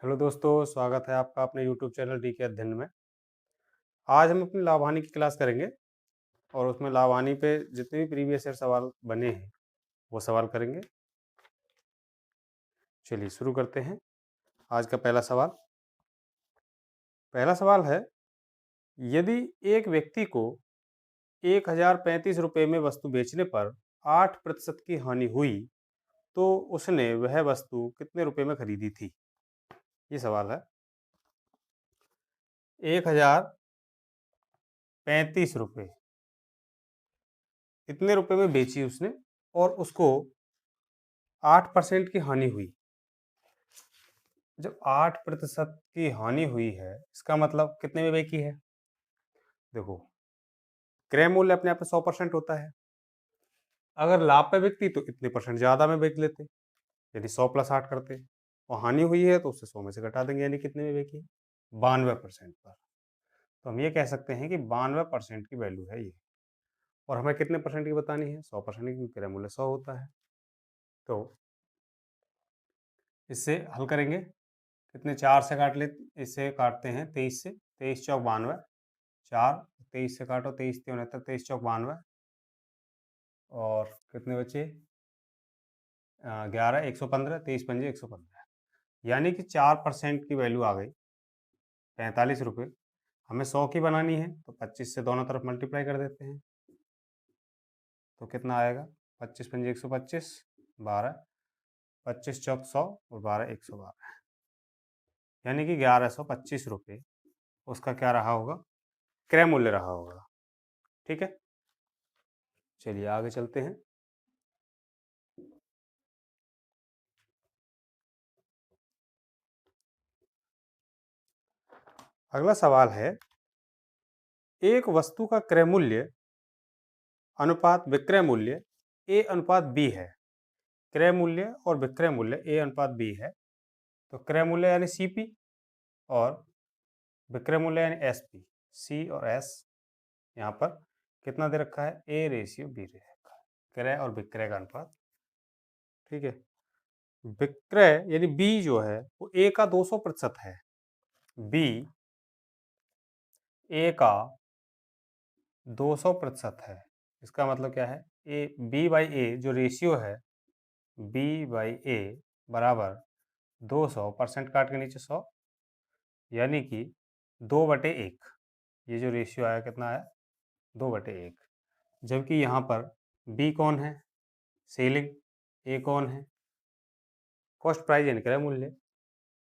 Hello दोस्तों, स्वागत है आपका अपने यूट्यूब चैनल डी के अध्ययन में। आज हम अपनी लाभ हानि की क्लास करेंगे और उसमें लाभ हानि पे जितने भी प्रीवियस ईयर सवाल बने हैं वो सवाल करेंगे। चलिए शुरू करते हैं। आज का पहला सवाल है, यदि एक व्यक्ति को 1035 रुपये में वस्तु बेचने पर 8% की हानि हुई तो उसने वह वस्तु कितने रुपए में खरीदी थी? ये सवाल है। 1035 रुपये इतने रुपए में बेची उसने और उसको 8% की हानि हुई। जब 8% की हानि हुई है इसका मतलब कितने में बेची है? देखो, क्रय मूल्य अपने आप में 100% होता है। अगर लाभ पे बिकती तो इतने परसेंट ज्यादा में बेच लेते, यानी 100 + 8 करते, और हानि हुई है तो उससे 100 में से घटा देंगे, यानी कितने में बेची? 92% पर। तो हम ये कह सकते हैं कि 92% की वैल्यू है ये। और हमें कितने परसेंट की बतानी है? 100% की, क्योंकि क्रय मूल्य 100 होता है। तो इससे हल करेंगे, कितने 4 से काट ले, इससे काटते हैं 23 से, 23 चौक 92, 4 23 से काटो, 23 × 69, 23 चौक 92, और कितने बचे? 11 115, 23 पंजे 115, यानी कि 4% की वैल्यू आ गई 45 रुपये। हमें 100 की बनानी है तो 25 से दोनों तरफ मल्टीप्लाई कर देते हैं, तो कितना आएगा? 25 पंजे 125, 12, 25 चौक 100 और 12 112, यानी कि 1125 रुपये उसका क्या रहा होगा? क्रय मूल्य रहा होगा। ठीक है, चलिए आगे चलते हैं। अगला सवाल है, एक वस्तु का क्रय मूल्य अनुपात विक्रय मूल्य A/B है। क्रय मूल्य और विक्रय मूल्य A/B है, तो क्रय मूल्य यानी CP और विक्रय मूल्य यानी SP। C और S यहाँ पर कितना दे रखा है? A/B दे रखा है, क्रय और विक्रय का अनुपात। ठीक है, विक्रय यानी B जो है वो A का 200% है। B A का 200% है। इसका मतलब क्या है? B/A जो रेशियो है, B/A बराबर 200, परसेंट काट के नीचे 100, यानी कि 2/1। ये जो रेशियो आया कितना आया? 2/1। जबकि यहाँ पर B कौन है? सेलिंग। A कौन है? कॉस्ट प्राइस यानी क्रय मूल्य।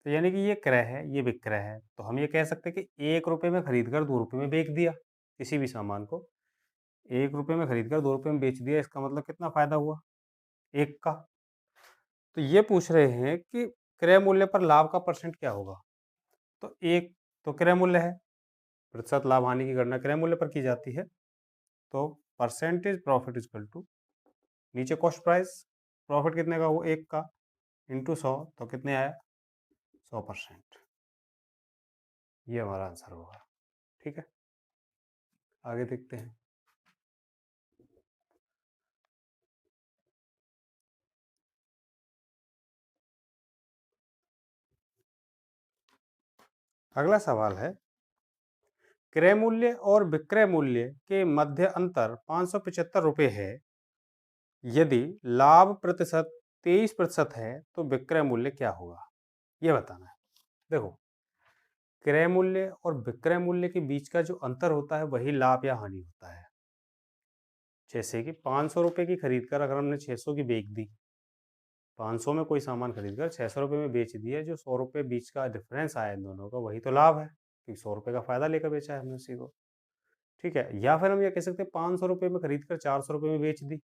तो यानी कि ये क्रय है, ये विक्रय है। तो हम ये कह सकते हैं कि 1 रुपये में खरीद कर 2 रुपये में बेच दिया किसी भी सामान को। 1 रुपये में खरीद कर 2 रुपये में बेच दिया, इसका मतलब कितना फायदा हुआ? 1 का। तो ये पूछ रहे हैं कि क्रय मूल्य पर लाभ का परसेंट क्या होगा? तो 1 तो क्रय मूल्य है, प्रतिशत लाभ हानि की गणना क्रय मूल्य पर की जाती है। तो परसेंटेज प्रॉफिट इक्वल टू नीचे कॉस्ट प्राइस, प्रॉफिट कितने का हुआ? 1 का, इंटू 100, तो कितने आया? 100%। ये हमारा आंसर होगा। ठीक है, आगे देखते हैं। अगला सवाल है, क्रय मूल्य और विक्रय मूल्य के मध्य अंतर 575 रुपये है। यदि लाभ प्रतिशत 23% है तो विक्रय मूल्य क्या होगा? ये बताना है। देखो, क्रय मूल्य और विक्रय मूल्य के बीच का जो अंतर होता है वही लाभ या हानि होता है। जैसे कि 500 रुपये की खरीद कर अगर हमने 600 की बेच दी, 500 में कोई सामान खरीद कर 600 रुपये में बेच दिया, जो 100 रुपये बीच का डिफरेंस आया इन दोनों का, वही तो लाभ है, क्योंकि 100 रुपये का फायदा लेकर बेचा है हमने उसी को। ठीक है, या फिर हम ये कह सकते हैं 500 रुपये में खरीद कर 400 रुपये में बेच दी,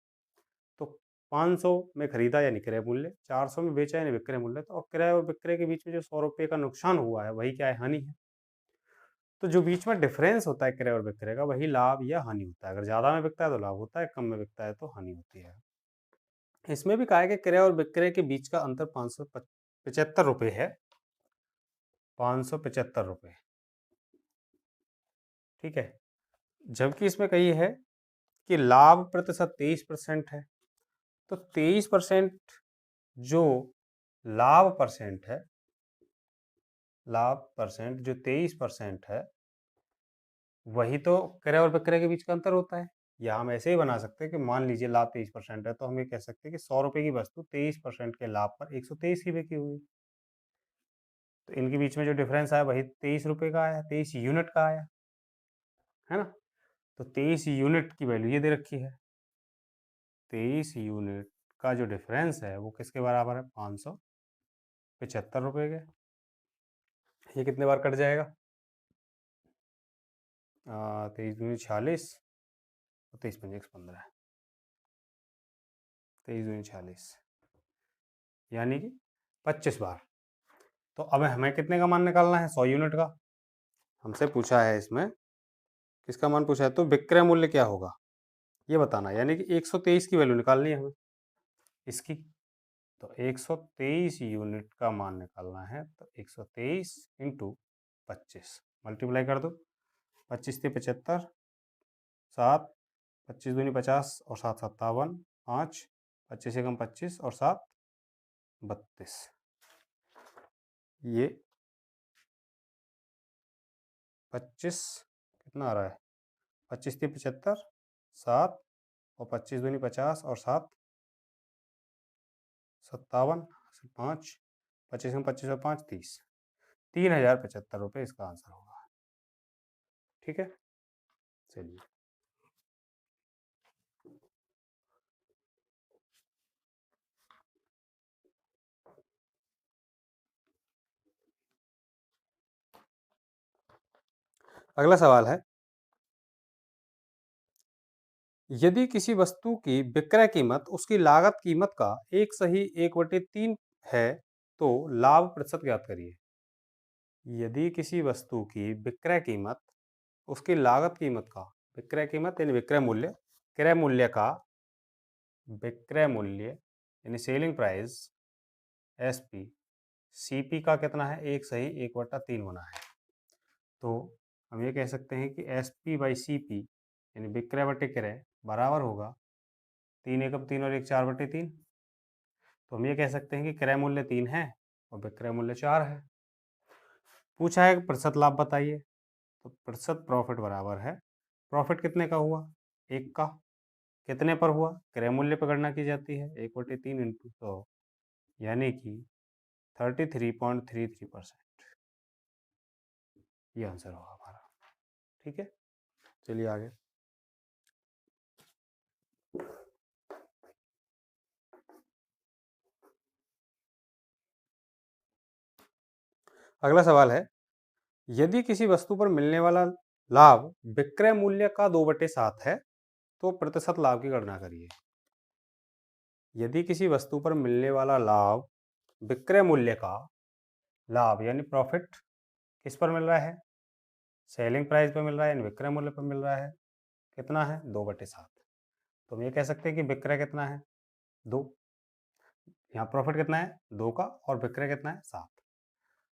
तो 500 में खरीदा यानी क्रय मूल्य, 400 में बेचा यानी विक्रय मूल्य। तो क्रय और विक्रय के बीच में जो 100 रुपये का नुकसान हुआ है वही क्या है? हानि है। तो जो बीच में डिफरेंस होता है क्रय और विक्रय का, वही लाभ या हानि होता है। अगर ज़्यादा में बिकता है तो लाभ होता है, कम में बिकता है तो हानि होती है। इसमें भी कहा है कि क्रय और विक्रय के बीच का अंतर 575 रुपये है। 575 रुपये। ठीक है, जबकि इसमें कही है कि लाभ प्रतिशत 23% है। तो 23% जो लाभ परसेंट है लाभ परसेंट जो 23% है वही तो क्रय और विक्रय के बीच का अंतर होता है। या हम ऐसे ही बना सकते हैं कि मान लीजिए लाभ 23% है तो हम ये कह सकते हैं कि 100 रुपये की वस्तु 23% के लाभ पर 123 की बिकी हुई। तो इनके बीच में जो डिफरेंस आया वही 23 रुपये का आया, 23 यूनिट का आया, है ना। तो 23 यूनिट की वैल्यू ये दे रखी है। 23 यूनिट का जो डिफरेंस है वो किसके बराबर है? 575 रुपये के। ये कितने बार कट जाएगा? 23 दूनी 46 और 23 पंजे 115, 23 दूनी 46 यानी कि 25 बार। तो अब हमें कितने का मान निकालना है? 100 यूनिट का। हमसे पूछा है इसमें किसका मान पूछा है, तो विक्रय मूल्य क्या होगा ये बताना, यानी कि 123 की वैल्यू निकालनी है हमें इसकी। तो 123 यूनिट का मान निकालना है तो 123 इंटू 25 मल्टीप्लाई कर दो। 25 × 75, 7, 25 दूनी 50 और 7 57, 5, 25 एकम 25 और 7 32। ये 25 कितना आ रहा है? 25 × 75, 7 और 25 दूनी 50 और 7 57, 5, 25 में 25 और 5 30, 3075 रुपये इसका आंसर होगा। ठीक है, चलिए अगला सवाल है, यदि किसी वस्तु की विक्रय कीमत उसकी लागत कीमत का 1/3 है तो लाभ प्रतिशत ज्ञात करिए। यदि किसी वस्तु की विक्रय कीमत उसकी लागत कीमत का, विक्रय कीमत यानी विक्रय मूल्य, क्रय मूल्य का, विक्रय मूल्य यानी सेलिंग प्राइस एसपी, सीपी का कितना है? 1/1/3 होना है। तो हम ये कह सकते हैं कि एसपी बाई सीपी यानी विक्रय बटे क्रय बराबर होगा 3 एकम 3 और 1 4/3। तो हम ये कह सकते हैं कि क्रय मूल्य 3 है और विक्रय मूल्य 4 है। पूछा है प्रतिशत लाभ बताइए, तो प्रतिशत प्रॉफिट बराबर है, प्रॉफिट कितने का हुआ? 1 का। कितने पर हुआ? क्रय मूल्य पर गणना की जाती है 1/3 इंटू 100 यानी कि 33.33%। ये आंसर होगा हमारा। ठीक है, चलिए आगे। अगला सवाल है, यदि किसी वस्तु पर मिलने वाला लाभ विक्रय मूल्य का 2/7 है तो प्रतिशत लाभ की गणना करिए। यदि किसी वस्तु पर मिलने वाला लाभ विक्रय मूल्य का, लाभ यानी प्रॉफिट किस पर मिल रहा है? सेलिंग प्राइस पर मिल रहा है यानी विक्रय मूल्य पर मिल रहा है। कितना है? 2/7। तो हम ये कह सकते हैं कि विक्रय कितना है? 2। यहाँ प्रॉफिट कितना है? 2 का, और विक्रय कितना है? 7।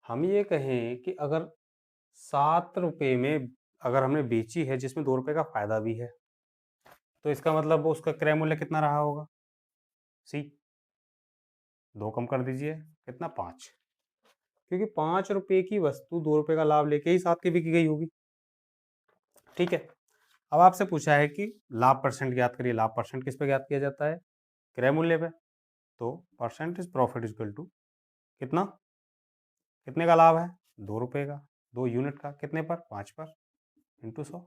हम ये कहें कि अगर 7 रुपये में अगर हमने बेची है जिसमें 2 रुपये का फायदा भी है, तो इसका मतलब उसका क्रय मूल्य कितना रहा होगा? सी 2 कम कर दीजिए, कितना? 5। क्योंकि 5 रुपये की वस्तु 2 रुपये का लाभ लेके ही 7 की बिकी गई होगी। ठीक है, अब आपसे पूछा है कि लाभ परसेंट ज्ञात करिए। लाभ परसेंट किस पे ज्ञात किया जाता है? क्रय मूल्य पे। तो परसेंटेज प्रॉफिट इक्वल टू कितना? कितने का लाभ है? 2 रुपये का, 2 यूनिट का, कितने पर? 5 पर, इंटू 100।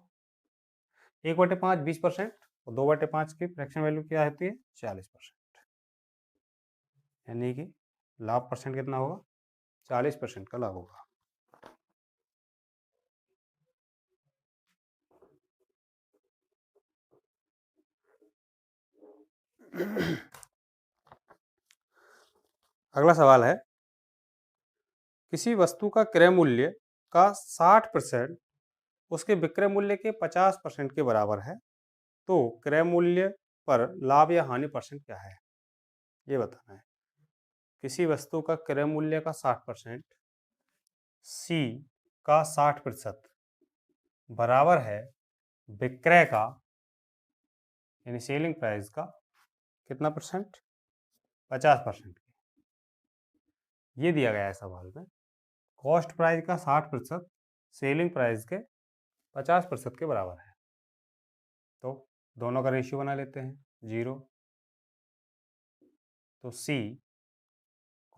1/5 20% और 2/5 की फ्रैक्शन वैल्यू क्या होती है? 40%। यानी कि लाभ परसेंट कितना होगा? 40% का लाभ होगा। अगला सवाल है, किसी वस्तु का क्रय मूल्य का 60% उसके विक्रय मूल्य के 50% के बराबर है तो क्रय मूल्य पर लाभ या हानि परसेंट क्या है? ये बताना है। किसी वस्तु का क्रय मूल्य का 60%, सी का 60% बराबर है विक्रय का यानी सेलिंग प्राइस का कितना परसेंट? 50%। ये दिया गया है सवाल में, कॉस्ट प्राइस का 60% सेलिंग प्राइस के 50% के बराबर है। तो दोनों का रेशियो बना लेते हैं 0। तो सी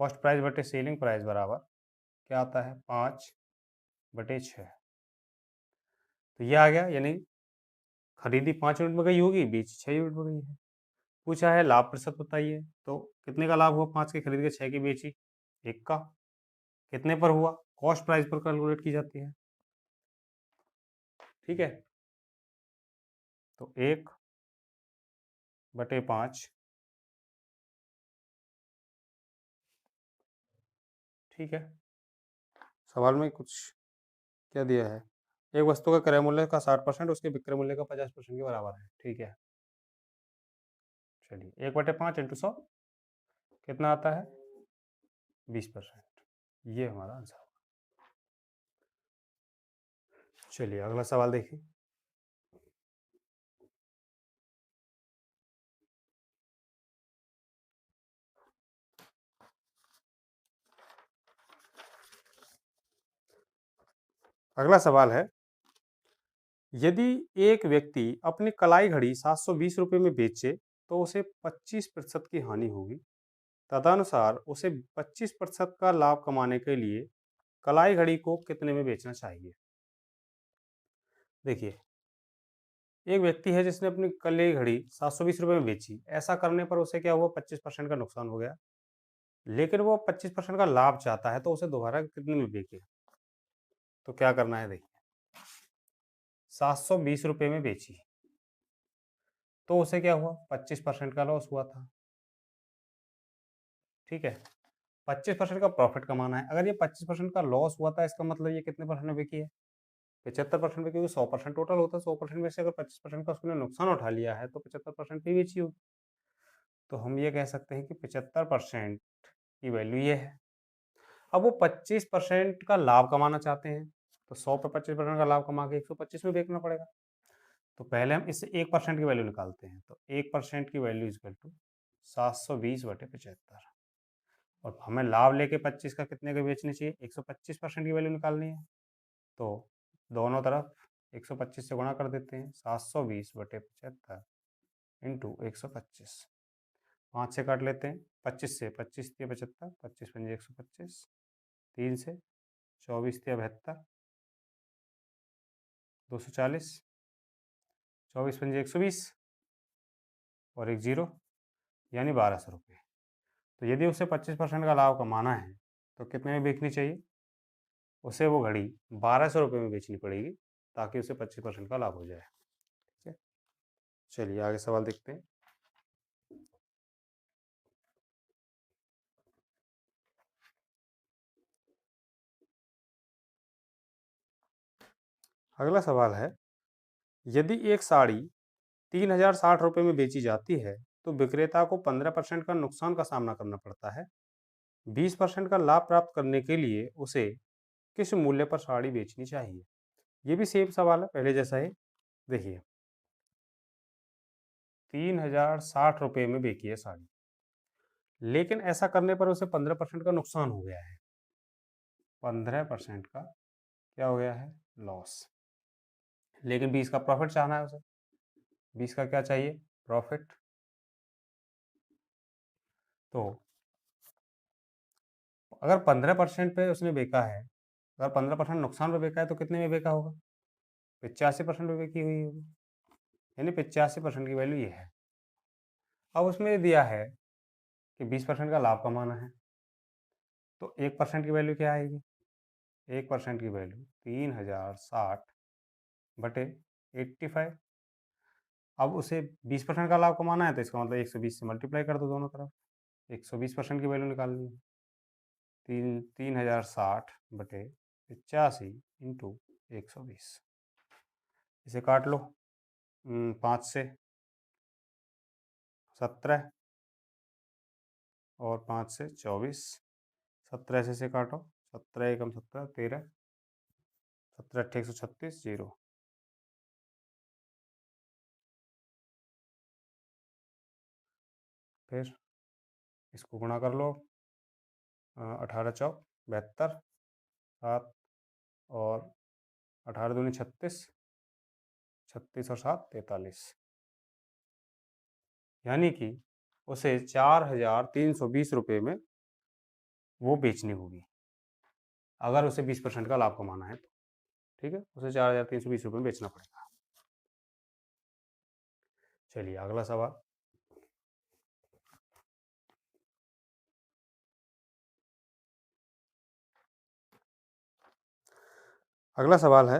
कॉस्ट प्राइस बटे सेलिंग प्राइस बराबर क्या आता है 5/6। तो ये आ गया, यानी खरीदी 5 यूनिट में गई होगी, बेची 6 यूनिट में गई है। पूछा है लाभ प्रतिशत बताइए, तो कितने का लाभ हुआ, 5 की खरीद के 6 की बेची, 1 का। कितने पर हुआ, कॉस्ट प्राइस पर कैलकुलेट की जाती है, ठीक है। तो 1/5, ठीक है। सवाल में कुछ क्या दिया है, एक वस्तु का क्रय मूल्य का 60% उसके विक्रय मूल्य का 50% के बराबर है, ठीक है। चलिए 1/5 इंटू 100 कितना आता है 20%, ये हमारा आंसर। चलिए अगला सवाल देखिए। अगला सवाल है, यदि एक व्यक्ति अपनी कलाई घड़ी 720 रुपये में बेचे तो उसे 25% की हानि होगी। तदनुसार उसे 25% का लाभ कमाने के लिए कलाई घड़ी को कितने में बेचना चाहिए। देखिए, एक व्यक्ति है जिसने अपनी कलाई घड़ी 720 रुपये में बेची। ऐसा करने पर उसे क्या हुआ, 25% का नुकसान हो गया। लेकिन वो 25% का लाभ चाहता है, तो उसे दोबारा कितने में बेचे। तो क्या करना है, देखिए 720 रुपये में बेची तो उसे क्या हुआ, 25% का लॉस हुआ था, ठीक है। 25% का प्रॉफिट कमाना है। अगर ये 25% का लॉस हुआ था, इसका मतलब ये कितने परसेंट में बिकी है, 75% में, क्योंकि 100% टोटल होता है। 100% में से अगर 25% का उसने नुकसान उठा लिया है तो 75% पे बेची होगी। तो हम ये कह सकते हैं कि 75% की वैल्यू ये है। अब वो 25% का लाभ कमाना चाहते हैं, तो 100 पे 25% का लाभ कमा के 125 में बेचना पड़ेगा। तो पहले हम इससे 1% की वैल्यू निकालते हैं। तो 1% की वैल्यू इक्वल टू 720/75, और हमें लाभ लेके 25 का कितने का बेचनी चाहिए, 125% की वैल्यू निकालनी है। तो दोनों तरफ 125 से गुणा कर देते हैं, 720/75 इंटू 125, 5 से काट लेते हैं, 25 से 25 दिया 75, 25 पंजे 125, 3 से 24 दिया 72, 240, 24 पंजे 120 और एक जीरो, यानी 1200 रुपये। तो यदि उसे 25% का लाभ कमाना है तो कितने में बेचनी चाहिए, उसे वो घड़ी 1200 रुपये में बेचनी पड़ेगी, ताकि उसे 25% का लाभ हो जाए, ठीक है। चलिए आगे सवाल देखते हैं। अगला सवाल है, यदि एक साड़ी 3060 रुपये में बेची जाती है तो विक्रेता को 15% का नुकसान का सामना करना पड़ता है। 20% का लाभ प्राप्त करने के लिए उसे किस मूल्य पर साड़ी बेचनी चाहिए। ये भी सेम सवाल है, पहले जैसा ही। देखिए 3060 रुपये में बेची है साड़ी, लेकिन ऐसा करने पर उसे 15% का नुकसान हो गया है। 15% का क्या हो गया है, लॉस। लेकिन 20 का प्रॉफिट चाहना है उसे। 20 का क्या चाहिए, प्रॉफिट। तो अगर 15% पे उसने बेचा है, अगर 15% नुकसान पे बेचा है, तो कितने में बेचा होगा, 85% पे बेची हुई होगी, यानी 85% की वैल्यू ये है। अब उसमें दिया है कि 20% का लाभ कमाना है, तो 1% की वैल्यू क्या आएगी, 1% की वैल्यू 3060/85। अब उसे 20% का लाभ कमाना है, तो इसका मतलब 120 से मल्टीप्लाई कर दो दोनों तरफ, 120% की वैल्यू निकालनी है। 3060/85 इंटू 120, इसे काट लो, 5 से 17 और 5 से 24, 17 से इसे काटो, 17 एकम 17, 13, 17 अट्ठे 136, जीरो। फिर इसको गुणा कर लो, 18 चौक 72, 7 और 18 दूनी 36, 36 और 7 43, यानी कि उसे 4,320 रुपये में वो बेचनी होगी, अगर उसे 20% का लाभ कमाना है तो। ठीक है, उसे 4,320 रुपये में बेचना पड़ेगा। चलिए अगला सवाल। अगला सवाल है,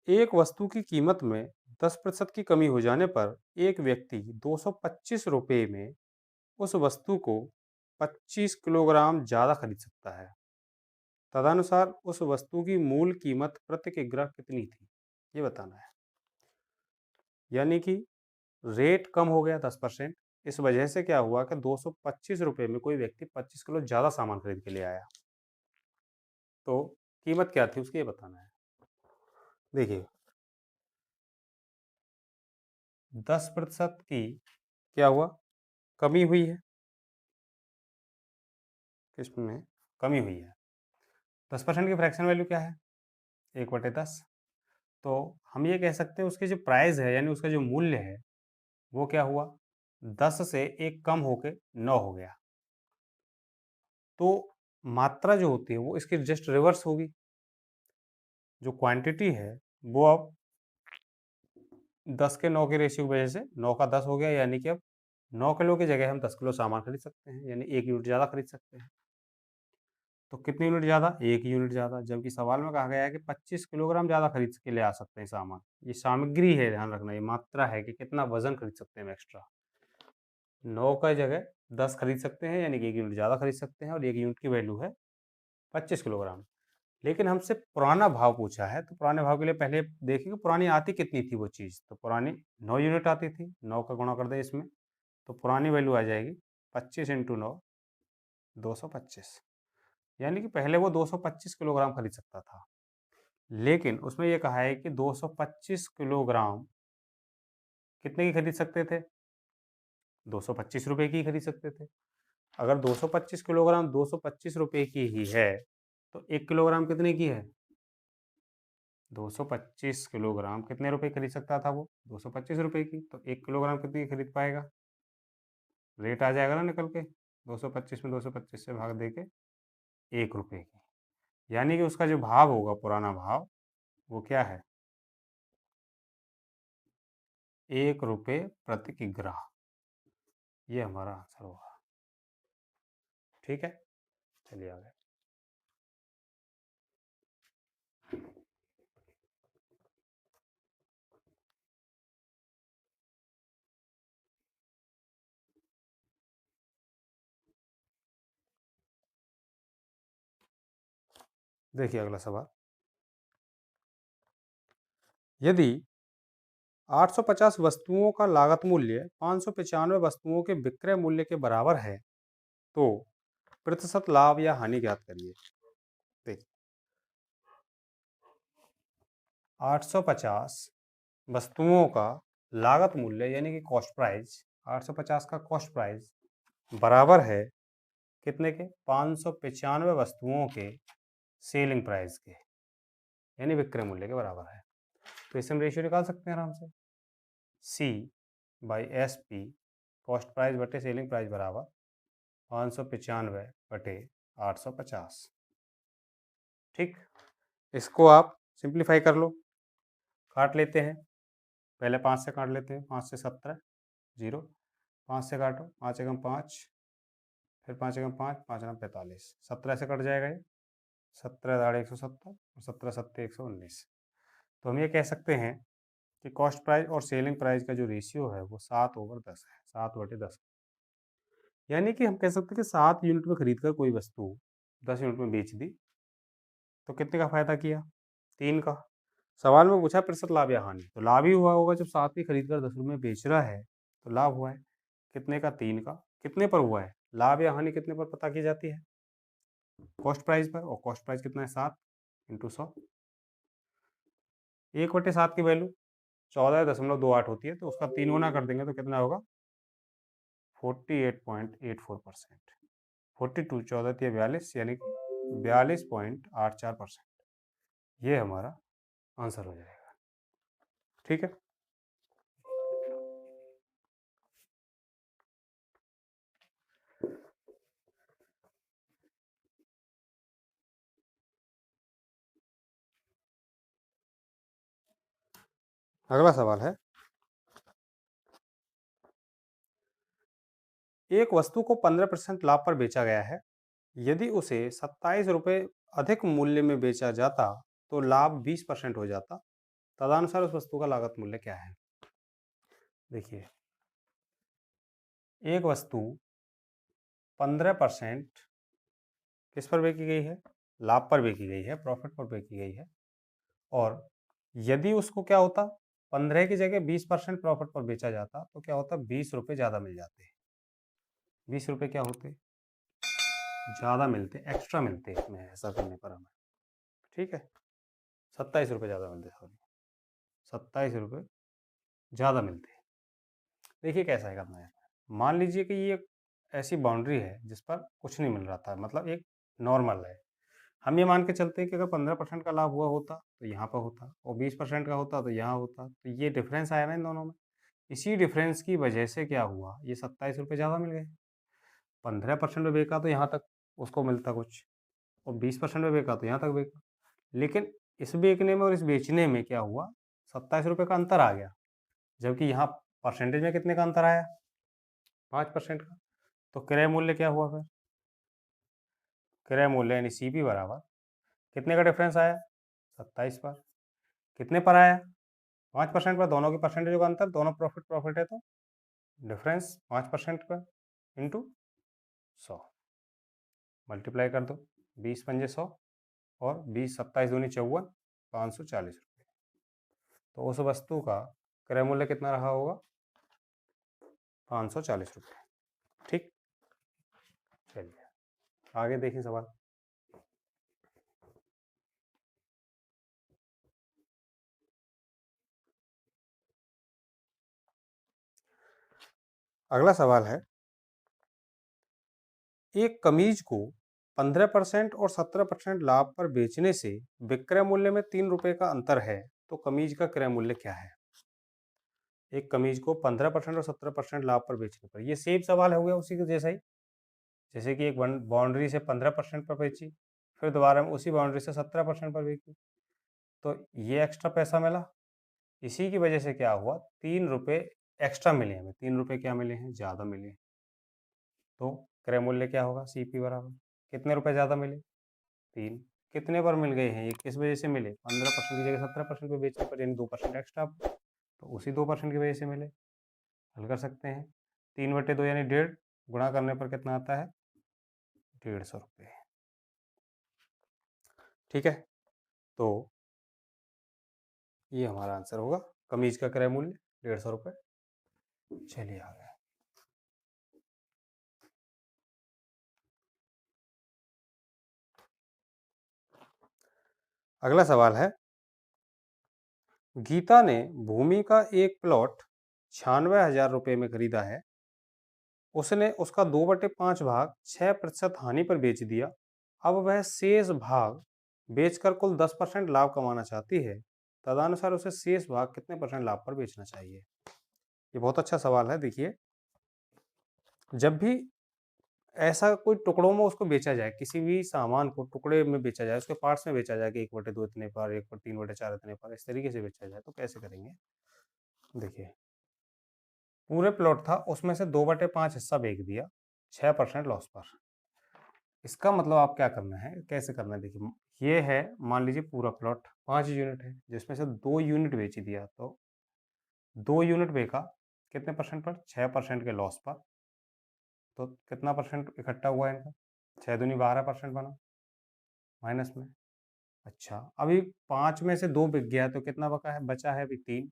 एक वस्तु की कीमत में 10% की कमी हो जाने पर एक व्यक्ति 225 रुपये में उस वस्तु को 25 किलोग्राम ज़्यादा खरीद सकता है। तदनुसार उस वस्तु की मूल कीमत प्रति किग्रा कितनी थी, ये बताना है। यानी कि रेट कम हो गया 10%, इस वजह से क्या हुआ कि 225 रुपये में कोई व्यक्ति 25 किलो ज़्यादा सामान खरीद के ले आया, तो कीमत क्या थी उसकी ये बताना है। देखिए 10% की क्या हुआ, कमी हुई है, किसमें कमी हुई है। 10% की फ्रैक्शन वैल्यू क्या है, 1/10। तो हम ये कह सकते हैं उसकी जो प्राइस है यानी उसका जो मूल्य है वो क्या हुआ, 10 से 1 कम होके 9 हो गया। तो मात्रा जो होती है वो इसकी जस्ट रिवर्स होगी, जो क्वांटिटी है वो अब 10 के 9 के रेशियो की वजह से 9 का 10 हो गया, यानी कि अब 9 किलो की जगह हम 10 किलो सामान खरीद सकते हैं, यानी 1 यूनिट ज़्यादा खरीद सकते हैं। तो कितनी यूनिट ज़्यादा, 1 यूनिट ज़्यादा, जबकि सवाल में कहा गया है कि 25 किलोग्राम ज़्यादा खरीद के ले आ सकते हैं सामान। ये सामग्री है, ध्यान रखना, ये मात्रा है कि कितना वजन खरीद सकते हैं हम एक्स्ट्रा। 9 का जगह 10 खरीद सकते हैं, यानी कि 1 यूनिट ज़्यादा खरीद सकते हैं, और 1 यूनिट की वैल्यू है 25 किलोग्राम। लेकिन हमसे पुराना भाव पूछा है, तो पुराने भाव के लिए पहले देखेंगे पुरानी आती कितनी थी वो चीज़। तो पुरानी 9 यूनिट आती थी, 9 का गुणा कर दें इसमें, तो पुरानी वैल्यू आ जाएगी 25 × 9, 225। यानी कि पहले वो 225 किलोग्राम खरीद सकता था, लेकिन उसमें ये कहा है कि 225 किलोग्राम कितने की खरीद सकते थे, 225 रुपये की खरीद सकते थे। अगर 225 किलोग्राम 225 रुपये की ही है, तो 1 किलोग्राम कितने की है, 225 किलोग्राम कितने रुपए खरीद सकता था वो, 225 रुपये की। तो 1 किलोग्राम कितनी खरीद पाएगा, रेट आ जाएगा ना निकल के, 225 में 225 से भाग दे के 1 रुपये की। यानी कि उसका जो भाव होगा, पुराना भाव, वो क्या है, 1 रुपये प्रति किग्रा। ये हमारा आंसर होगा। ठीक है, चलिए आगे। देखिए अगला सवाल, यदि 850 वस्तुओं का लागत मूल्य 595 वस्तुओं के विक्रय मूल्य के बराबर है, तो प्रतिशत लाभ या हानि ज्ञात करिए। देखिए 850 वस्तुओं का लागत मूल्य यानी कि कॉस्ट प्राइस, 850 का कॉस्ट प्राइस बराबर है कितने के, 595 वस्तुओं के सेलिंग प्राइस के, यानी विक्रय मूल्य के बराबर है। तो इससे हम रेशियो निकाल सकते हैं आराम से, C/SP, कॉस्ट प्राइस बटे सेलिंग प्राइस बराबर 595 बटे 850। ठीक, इसको आप सिंप्लीफाई कर लो, काट लेते हैं। पहले 5 से काट लेते हैं, 5 से 17 0, 5 से काटो, 5 एकम 5, फिर 5 एकम 5, 5 एकम 45, 17 से कट जाएगा ये, 17 दाढ़े 170 और 17 सत्ते 119। तो हम ये कह सकते हैं कि कॉस्ट प्राइस और सेलिंग प्राइस का जो रेशियो है वो 7/10 है, 7/10। यानी कि हम कह सकते हैं कि 7 यूनिट में खरीद कर कोई वस्तु 10 यूनिट में बेच दी, तो कितने का फायदा किया, 3 का। सवाल में पूछा प्रतिशत लाभ या हानि, तो लाभ ही हुआ होगा, जब 7 की खरीद कर 10 रुपये में बेच रहा है तो लाभ हुआ है। कितने का, 3 का। कितने पर हुआ है, लाभ या हानि कितने पर पता की जाती है, कॉस्ट प्राइस पर, और कॉस्ट प्राइस कितना है, 7 × 100। 1/7 की वैल्यू 14.28 होती है, तो उसका 3 गुना कर देंगे तो कितना होगा, 48.84%। 42, 14 42, यानी 42.84%। ये हमारा आंसर हो जाएगा। ठीक है। अगला सवाल है, एक वस्तु को 15% लाभ पर बेचा गया है। यदि उसे 27 रुपये अधिक मूल्य में बेचा जाता तो लाभ 20% हो जाता। तदनुसार उस वस्तु का लागत मूल्य क्या है? देखिए, एक वस्तु 15% किस पर बेची गई है? लाभ पर बेची गई है, प्रॉफिट पर बेची गई है। और यदि उसको क्या होता, 15 की जगह 20% प्रॉफिट पर बेचा जाता तो क्या होता, 20 रुपये ज़्यादा मिल जाते। 20 रुपये क्या होते, ज़्यादा मिलते, एक्स्ट्रा मिलते इसमें ऐसा करने पर हमें। ठीक है, 27 रुपये ज़्यादा मिलते, सॉरी 27 रुपये ज़्यादा मिलते। देखिए कैसा है करना है, मान लीजिए कि ये ऐसी बाउंड्री है जिस पर कुछ नहीं मिल रहा था, मतलब एक नॉर्मल है। हम ये मान के चलते हैं कि अगर 15% का लाभ हुआ होता तो यहाँ पर होता, और 20% का होता तो यहाँ होता, तो ये डिफरेंस आया ना इन दोनों में। इसी डिफरेंस की वजह से क्या हुआ, ये 27 रुपये ज़्यादा मिल गए। 15% में बेचा तो यहाँ तक उसको मिलता कुछ, और 20% में बेचा तो यहाँ तक बेचा। लेकिन इस बेचने में और इस बेचने में क्या हुआ, 27 रुपये का अंतर आ गया, जबकि यहाँ परसेंटेज में कितने का अंतर आया, 5% का। तो क्रय मूल्य क्या हुआ फिर, क्रय मूल्य यानी CP बराबर कितने का डिफरेंस आया, 27 पर। कितने पर आया, 5% पर। दोनों की परसेंटेज का अंतर, दोनों प्रॉफिट प्रॉफिट है तो डिफरेंस 5% पर इंटू 100 मल्टीप्लाई कर दो, 20 पंजे 100 और 20 27 दूनी 54, 540 रुपये। तो उस वस्तु का क्रय मूल्य कितना रहा होगा, 540 रुपये। ठीक, चलिए आगे देखिए सवाल। अगला सवाल है, एक कमीज को 15% और 17% लाभ पर बेचने से विक्रय मूल्य में 3 रुपये का अंतर है, तो कमीज का क्रय मूल्य क्या है? एक कमीज को 15% और 17% लाभ पर बेचने पर, ये सेम सवाल हो गया उसी के जैसा ही। जैसे कि एक बाउंड्री से 15% पर बेची, फिर दोबारा में उसी बाउंड्री से 17% पर बेची, तो ये एक्स्ट्रा पैसा मिला। इसी की वजह से क्या हुआ, 3 रुपये एक्स्ट्रा मिले हमें, 3 रुपये क्या मिले हैं, ज़्यादा मिले। तो क्रय मूल्य क्या होगा, CP बराबर कितने रुपए ज़्यादा मिले, 3। कितने पर मिल गए हैं, ये किस वजह से मिले, 15% की जगह 17% पे बेचने पर, यानी 2% एक्स्ट्रा, तो उसी 2% की वजह से मिले। हल कर सकते हैं, 3/2 यानी 1.5, गुणा करने पर कितना आता है, 150 रुपये। ठीक है, तो ये हमारा आंसर होगा, कमीज का क्रय मूल्य 150 रुपये। चलिए आगे। अगला सवाल है, गीता ने भूमि का एक प्लॉट 96,000 रुपये में खरीदा है। उसने उसका 2/5 भाग 6% हानि पर बेच दिया। अब वह शेष भाग बेचकर कुल 10% लाभ कमाना चाहती है। तदनुसार उसे शेष भाग कितने % लाभ पर बेचना चाहिए? ये बहुत अच्छा सवाल है। देखिए, जब भी ऐसा कोई टुकड़ों में उसको बेचा जाए, किसी भी सामान को टुकड़े में बेचा जाए, उसके पार्ट्स में बेचा जाए कि 1/2 इतने पर, 1/3/4 इतने पर, इस तरीके से बेचा जाए, तो कैसे करेंगे? देखिए, पूरे प्लॉट था, उसमें से 2/5 हिस्सा बेच दिया 6% लॉस पर। इसका मतलब आप क्या करना है, कैसे करना है, देखिए ये है, मान लीजिए पूरा प्लॉट 5 यूनिट है, जिसमें से 2 यूनिट बेच दिया, तो 2 यूनिट बेचा कितने % पर, 6% के लॉस पर। तो कितना % इकट्ठा हुआ इनका, 6 दूनी 12% बना माइनस में। अच्छा, अभी 5 में से 2 बिक गया तो कितना बचा है, अभी 3।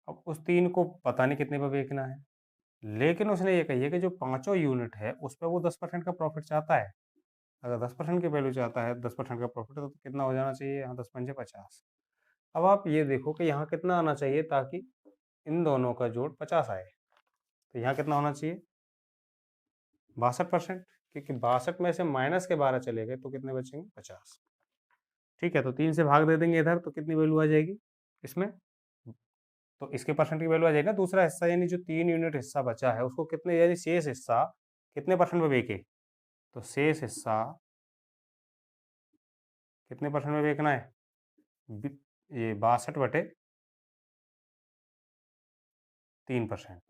अब उस 3 को पता नहीं कितने पर बेचना है, लेकिन उसने ये कही है कि जो पाँचों यूनिट है उस पर वो 10% का प्रॉफिट चाहता है। अगर 10% की वैल्यू चाहता है, 10% का प्रॉफिट है, तो कितना हो जाना चाहिए यहाँ, 10 पंजे 50। अब आप ये देखो कि यहाँ कितना आना चाहिए ताकि इन दोनों का जोड़ 50 आए, तो यहाँ कितना होना चाहिए, 62%। क्योंकि 62 में से माइनस के 12 चले गए तो कितने बचेंगे? 50। ठीक है, तो 3 से भाग दे देंगे इधर तो कितनी वैल्यू आ जाएगी इसमें? तो इसके परसेंट की वैल्यू आ जाएगी ना, दूसरा हिस्सा यानी जो 3 यूनिट हिस्सा बचा है उसको कितने, यानी शेष हिस्सा कितने परसेंट में बेचे? तो शेष हिस्सा कितने परसेंट में बेचना है? ये 62/3%।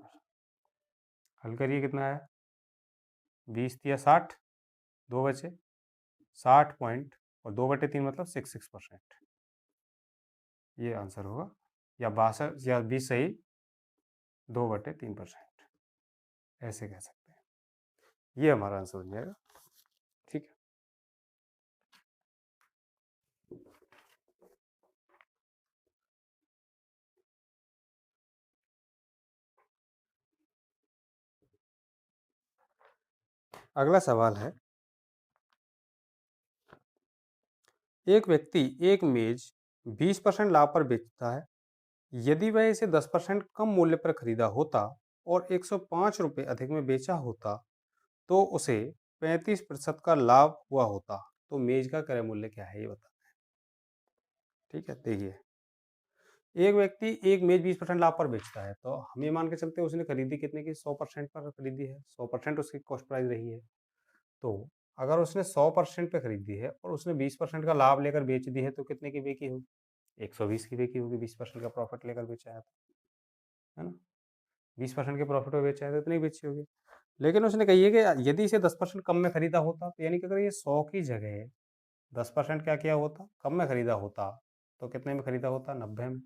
हल करिए, कितना है? 20 या 60, 2 बचे 60 पॉइंट और 2/3 मतलब 66%। ये आंसर होगा, या 62 या 20 सही, 2/3%, ऐसे कह सकते हैं। ये हमारा आंसर हो जाएगा। ठीक है, अगला सवाल है, एक व्यक्ति एक मेज 20% लाभ पर बेचता है। यदि वह इसे 10% कम मूल्य पर खरीदा होता और 105 रुपये अधिक में बेचा होता तो उसे 35% का लाभ हुआ होता। तो मेज का क्रय मूल्य क्या है ये बता। ठीक है, देखिए, एक व्यक्ति एक मेज 20% लाभ पर बेचता है, तो हम ये मान के चलते हैं उसने खरीदी कितने की? 100% पर खरीदी है, 100% उसकी कॉस्ट प्राइस रही है। तो अगर उसने 100% पे खरीदी है और उसने 20% का लाभ लेकर बेच दी है तो कितने की बेची होगी? 120 की बेची होगी, 20% का प्रॉफिट लेकर बेचा है ना? 20% के प्रॉफिट में बेचा है तो इतनी बेची होगी। लेकिन उसने कही है कि यदि इसे 10% कम में खरीदा होता, तो यानी कि अगर ये 100 की जगह 10% क्या किया होता? कम में खरीदा होता, तो कितने में खरीदा होता? 90 में।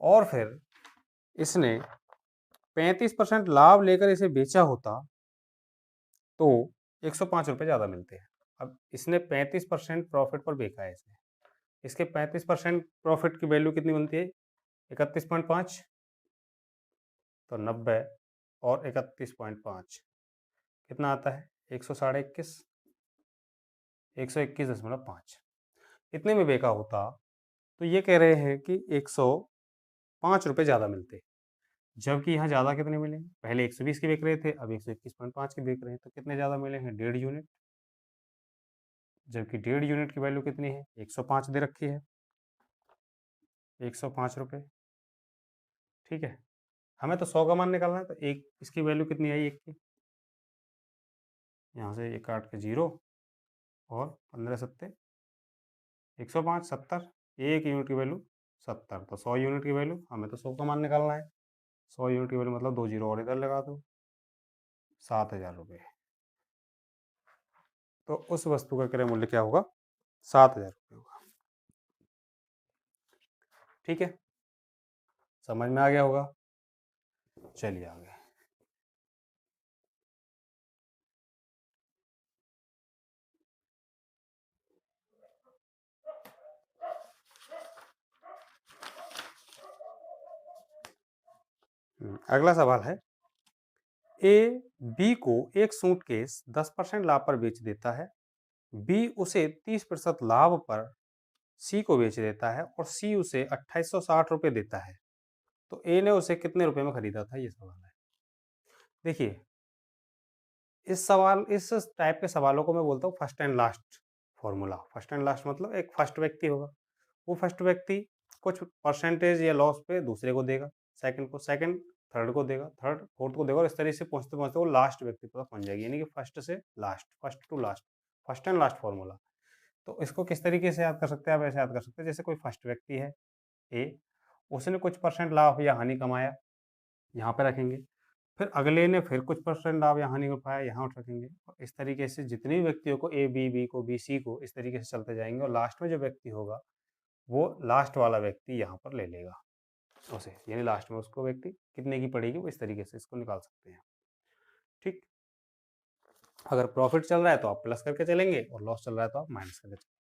और फिर इसने 35% लाभ लेकर इसे बेचा होता तो 105 रुपये ज़्यादा मिलते हैं। अब इसने 35% प्रॉफिट पर बेचा है इसने, इसके 35% प्रॉफिट की वैल्यू कितनी बनती है? 31.5। तो 90 और 31.5 कितना आता है? 121, 121.5। इतने में बेचा होता तो ये कह रहे हैं कि 105 रुपये ज़्यादा मिलते, जबकि यहाँ ज़्यादा कितने मिलेंगे? पहले 120 के बिक रहे थे, अब 121.5 के बिक रहे हैं, तो कितने ज़्यादा मिलेंगे? 1.5 यूनिट। जबकि 1.5 यूनिट की वैल्यू कितनी है? 105 दे रखी है, 105 रुपये। ठीक है, हमें तो 100 का मान निकालना है, तो एक इसकी वैल्यू कितनी आई एक की? यहाँ से ये काट के 0 और 15 सत्ते 105, 70, एक यूनिट की वैल्यू 70, तो 100 यूनिट की वैल्यू, हमें तो 100 का मान निकालना है। 100 यूनिट की वैल्यू मतलब 2 जीरो और इधर लगा दो, 7,000 रुपये। तो उस वस्तु का क्रय मूल्य क्या होगा? 7,000 रुपये होगा। ठीक है, समझ में आ गया होगा। चलिए आगे। अगला सवाल है, ए बी को एक सूटकेस 10% लाभ पर बेच देता है। बी उसे 30% लाभ पर सी को बेच देता है और सी उसे 2860 रुपये देता है। तो ए ने उसे कितने रुपए में खरीदा था? ये सवाल है। देखिए, इस टाइप के सवालों को मैं बोलता हूँ first and last formula. First and last मतलब एक फर्स्ट व्यक्ति होगा, वो फर्स्ट व्यक्ति कुछ परसेंटेज या लॉस पे दूसरे को देगा, सेकंड को, सेकंड थर्ड को देगा, थर्ड फोर्थ को देगा, और इस तरीके से पहुंचते पहुंचते वो लास्ट व्यक्ति तक पहुंच जाएगी, यानी कि फर्स्ट से last, first to last, first and last formula. तो इसको किस तरीके से याद कर सकते हैं? आप ऐसे याद कर सकते हैं, जैसे कोई फर्स्ट व्यक्ति है ए, उसने कुछ परसेंट लाभ या हानि कमाया, यहाँ पे रखेंगे। फिर अगले ने फिर कुछ परसेंट लाभ या हानि पाया, यहाँ रखेंगे। और इस तरीके से जितने भी व्यक्तियों को ए बी, बी को बी, सी को, इस तरीके से चलते जाएंगे, और लास्ट में जो व्यक्ति होगा वो लास्ट वाला व्यक्ति यहाँ पर ले लेगा उसे, यानी लास्ट में उसको व्यक्ति कितने की पड़ेगी, वो इस तरीके से इसको निकाल सकते हैं। ठीक, अगर प्रॉफिट चल रहा है तो आप प्लस करके चलेंगे और लॉस चल रहा है तो आप माइनस करके चलेंगे।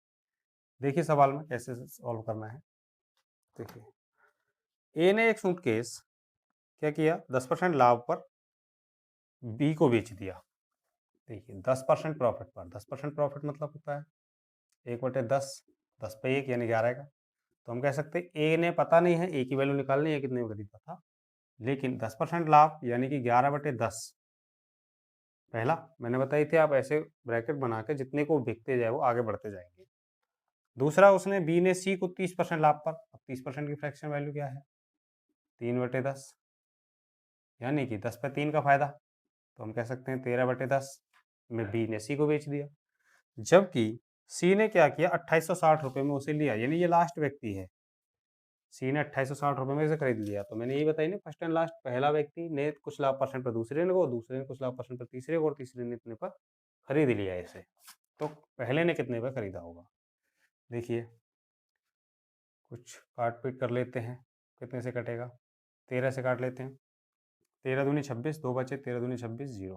देखिए सवाल में कैसे सॉल्व करना है। देखिए, ए ने एक सूटकेस क्या किया? 10% लाभ पर बी को बेच दिया। देखिए, 10% प्रॉफिट पर, 10% प्रॉफिट मतलब होता है 1/10, 10 पे 1 यानी 11 का। तो हम कह सकते हैं ए ने, पता नहीं है ए की वैल्यू निकालनी है कितने में खरीदा था, लेकिन 10% लाभ यानी कि 11/10 पहला मैंने बताई थी, आप ऐसे ब्रैकेट बना के जितने को बिकते जाए वो आगे बढ़ते जाएंगे। दूसरा, उसने बी ने सी को 30% लाभ पर, अब 30% की फ्रैक्शन वैल्यू क्या है, 3/10, यानी कि 10/3 का फायदा, तो हम कह सकते हैं 13/10 में बी ने सी को बेच दिया। जबकि सी ने क्या किया, 2860 रुपये में उसे लिया, यानी ये लास्ट व्यक्ति है। सी ने 2860 रुपये में इसे खरीद लिया। तो मैंने यही बताई ना, फर्स्ट एंड लास्ट, पहला व्यक्ति ने कुछ लाभ परसेंट पर दूसरे ने को, दूसरे ने कुछ लाभ परसेंट पर तीसरे को, और तीसरे ने इतने पर खरीद लिया इसे। तो पहले ने कितने पर खरीदा होगा, देखिए कुछ काट पीट कर लेते हैं, कितने से कटेगा, 13 से काट लेते हैं, 13 दूनी 26, 2 बचे, 13 दूनी 26, 0,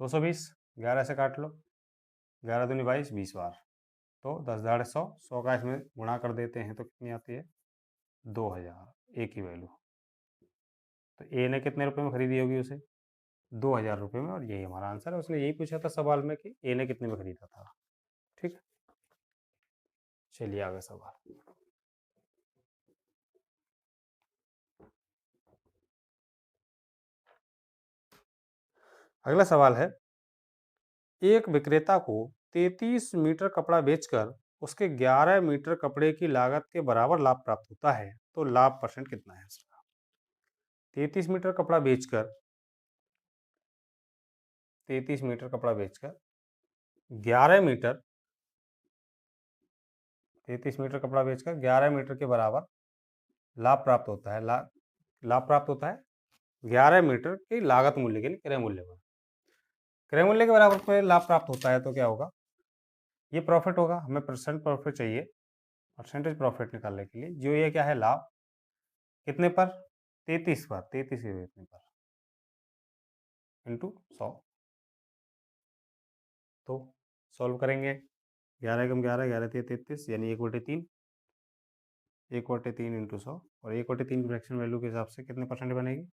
220, 11 से काट लो, 11 दूनी 22, 20 बार, तो 10 दाढ़े 100, 100 का इसमें गुणा कर देते हैं तो कितनी आती है, 2000, एक ही वैल्यू। तो ए ने कितने रुपए में खरीदी होगी उसे, 2000 रुपये में, और यही हमारा आंसर है। उसने यही पूछा था सवाल में कि ए ने कितने में खरीदा था। ठीक है, चलिए आगे सवाल। अगला सवाल है, एक विक्रेता को 33 मीटर कपड़ा बेचकर उसके 11 मीटर कपड़े की लागत के बराबर लाभ प्राप्त होता है, तो लाभ परसेंट कितना है उसका। 33 मीटर कपड़ा बेचकर 33 मीटर कपड़ा बेचकर 11 मीटर 33 मीटर कपड़ा बेचकर 11 मीटर के बराबर लाभ प्राप्त होता है। लाभ प्राप्त होता है 11 मीटर की लागत मूल्य के लिए, क्रय मूल्य पर, क्रय मूल्य के बराबर पे लाभ प्राप्त होता है, तो क्या होगा, ये प्रॉफिट होगा। हमें परसेंट प्रॉफिट चाहिए, परसेंटेज प्रॉफिट निकालने के लिए, जो ये क्या है, लाभ कितने पर, 33 पर, 33 के इतने पर इंटू 100। तो सॉल्व करेंगे, 11 कम 11, 11 33, यानी 1/3, 1/3 इंटू 100, और 1/3 की फ्रैक्शन वैल्यू के हिसाब से कितने परसेंट बनेगी,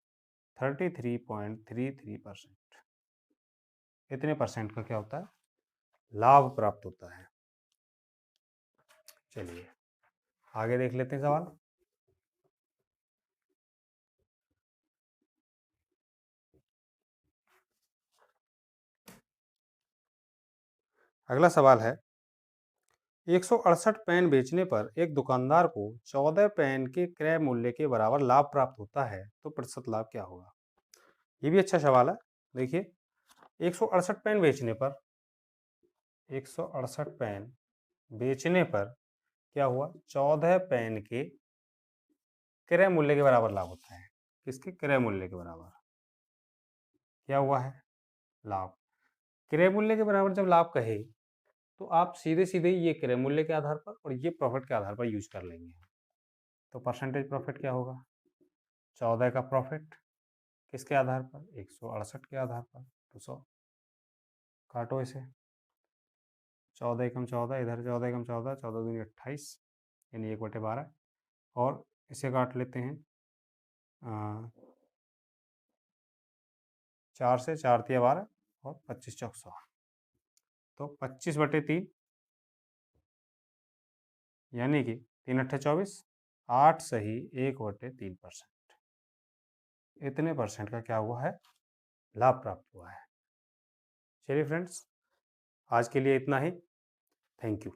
33.33%। इतने परसेंट का क्या होता है, लाभ प्राप्त होता है। चलिए आगे देख लेते हैं सवाल। अगला सवाल है, 168 पेन बेचने पर एक दुकानदार को 14 पेन के क्रय मूल्य के बराबर लाभ प्राप्त होता है, तो प्रतिशत लाभ क्या होगा। ये भी अच्छा सवाल है। देखिए 168 पेन बेचने पर 168 पेन बेचने पर क्या हुआ, 14 पेन के क्रय मूल्य के बराबर लाभ होता है। किसके, क्रय मूल्य के बराबर क्या हुआ है, लाभ। क्रय मूल्य के बराबर जब लाभ कहे तो आप सीधे सीधे ये क्रय मूल्य के आधार पर और ये प्रॉफिट के आधार पर यूज कर लेंगे। तो परसेंटेज प्रॉफिट क्या होगा, 14 का प्रॉफिट किसके आधार पर, 168 के आधार पर, तो 100, काटो इसे, 14 एकम 14, इधर 14 एकम 14, 14 दूनी 28, यानी 1/12, और इसे काट लेते हैं 4 से, 4 तिया 12, और 25 चौक 100, तो 25/3, यानी कि 3 × 24, 8 सही 1/3%। इतने परसेंट का क्या हुआ है, लाभ प्राप्त हुआ है। चलिए फ्रेंड्स, आज के लिए इतना ही। Thank you.